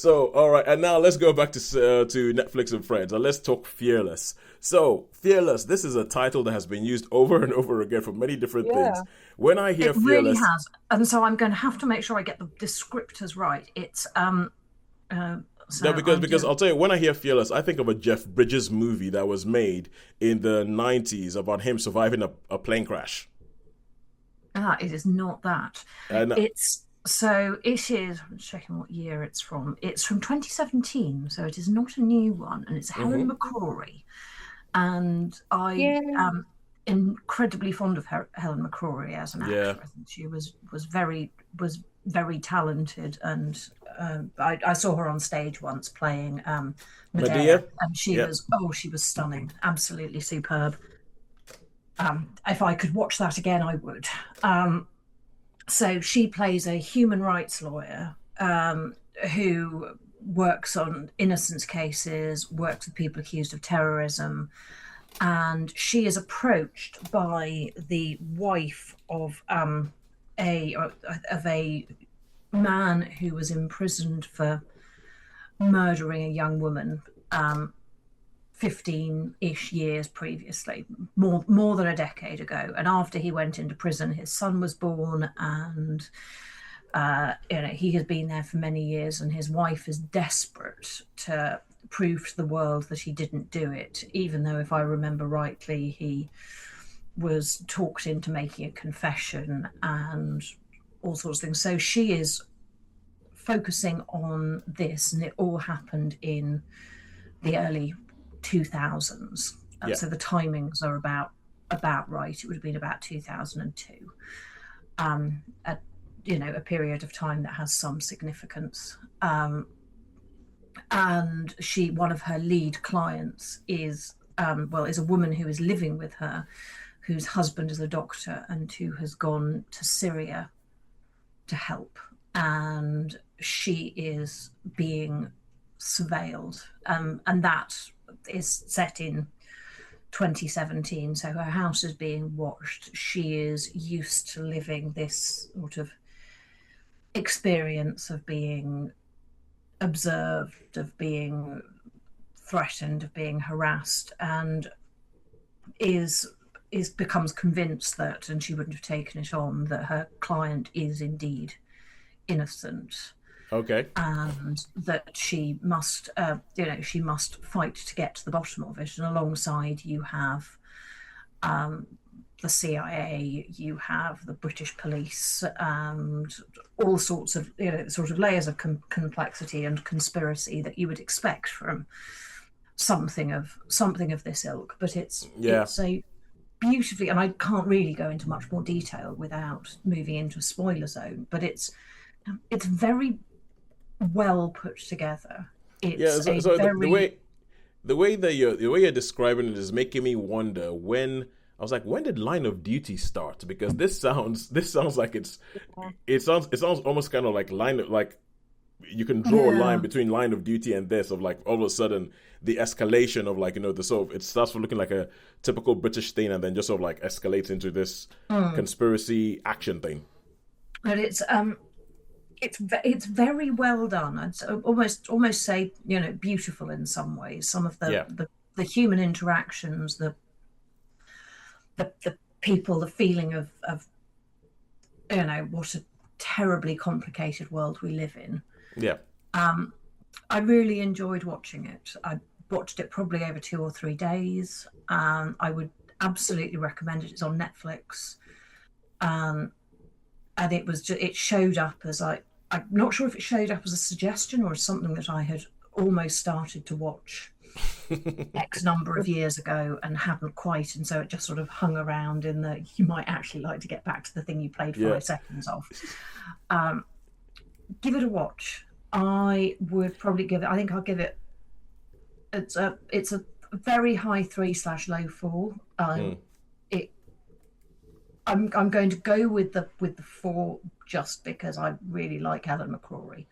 So, all right, and now let's go back to Netflix and Friends, and let's talk Fearless. So, Fearless, this is a title that has been used over and over again for many different things. Yeah. When I It hear really Fearless, has. And so I'm going to have to make sure I get the descriptors right. It's no, so because I'm because doing I'll tell you, when I hear Fearless, I think of a Jeff Bridges movie that was made in the '90s about him surviving a plane crash. it is not that. And It's so it is. I'm checking what year it's from. It's from 2017, so it is not a new one, and it's Helen mhm, McCrory. And I Yeah. am incredibly fond of Helen McCrory as an yeah, actor. I think she was very talented, and I saw her on stage once playing Medea, Medea, and yeah, she was stunning, absolutely superb. If I could watch that again, I would. So she plays a human rights lawyer who works on innocence cases, works with people accused of terrorism, and she is approached by the wife a of a man who was imprisoned for murdering a young woman 15-ish years previously, more than a decade ago. And after he went into prison, his son was born, and he has been there for many years, and his wife is desperate to prove to the world that he didn't do it, even though, if I remember rightly, he was talked into making a confession and all sorts of things. So she is focusing on this, and it all happened in the early 2000s. yeah, So the timings are about right. It would have been about 2002. A a period of time that has some significance. And one of her lead clients is a woman who is living with her, whose husband is a doctor and who has gone to Syria to help, and she is being surveilled, and that is set in 2017. So her house is being watched. She is used to living this sort of experience of being observed, of being threatened, of being harassed, and is becomes convinced that, and she wouldn't have taken it on, that her client is indeed innocent, okay, and that she must fight to get to the bottom of it. And alongside, you have um, the CIA, you have the British police, and all sorts of sort of layers of complexity and conspiracy that you would expect from something of this ilk. But yeah. it's a beautifully, and I can't really go into much more detail without moving into a spoiler zone, but it's very well put together. Yeah, It's so, a so very the way you're describing it is making me wonder when I was like, when did Line of Duty start? Because this sounds like it sounds almost kind of like like you can draw a line yeah. between Line of Duty and this of like all of a sudden the escalation of like the sort of it starts from looking like a typical British thing and then just sort of like escalates into this Mm. conspiracy action thing. But it's very well done. I'd almost say beautiful in some ways. Some of Yeah, the human interactions, the people, the feeling of what a terribly complicated world we live in. yeah. Um, I really enjoyed watching it. I watched it probably over 2 or 3 days. I would absolutely recommend it. It's on Netflix. Um, and it showed up as I'm not sure if it showed up as a suggestion or as something that I had almost started to watch X number of years ago and hadn't quite, and so it just sort of hung around in the you might actually like to get back to the thing you played Yeah. 5 seconds of. Um, give it a watch. I would probably give it. I think I'll give it. It's a very high three/low four. Mm. It. I'm going to go with the four just because I really like Helen McCrory.